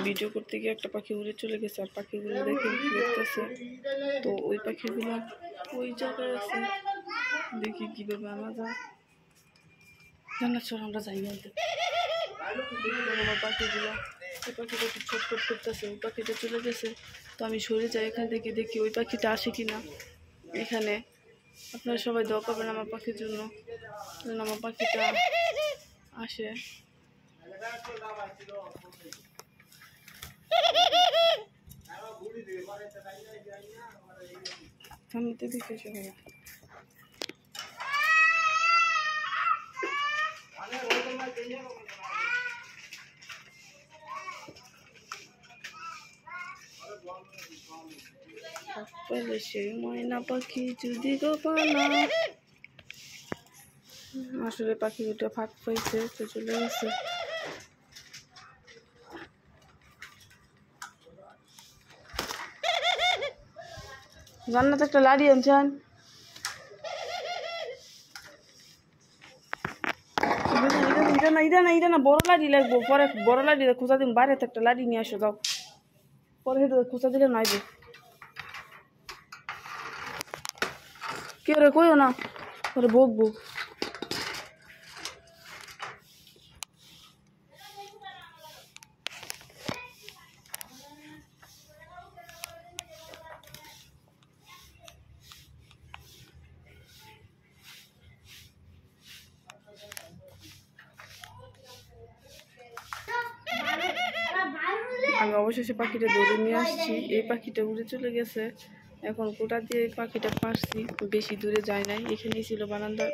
Video করতে গিয়ে একটা পাখি উড়ে চলে গেছে, আর পাখিগুলো দেখতেছে। তো ওই পাখিগুলো ওই জায়গায় আছে, দেখি কীভাবে আনা যায়। জান্নাত সর, আমরা যাই না। আমার পাখিগুলো, ওই পাখিটা একটু ছটফট করতেছে, ওই পাখিটা চলে গেছে। তো আমি সরে যাই এখান থেকে, দেখি ওই পাখিটা আসে কিনা এখানে। আপনারা সবাই দোয়া করবেন আমার পাখির জন্য, যেন আমার পাখিটা আসে। সামনেতে দেখে সবাই পেলে সেই ময়না পাখি যদি গো পানা। আসলে পাখি দুটো ফাঁক পাইছে, তো চলে গেছে। জান্নাত একটা লাড়ি আনছেন, ইটা না বড় লাড়ি লাগবো। পরে বড় লাড়ি খোঁচা দিন, বাইরে একটা লাড়ি নিয়ে আসো যাও, পরে খোঁচা দিলে নাইবে। কে রে কইও না, পরে বকবো। আমি অবশেষে পাখিটা ধরে নিয়ে আসছি। এই পাখিটা উড়ে চলে গেছে। এখন কোটা দিয়ে এই পাখিটা পারছি, বেশি দূরে যায় নাই, এখানেই ছিল বারান্দা।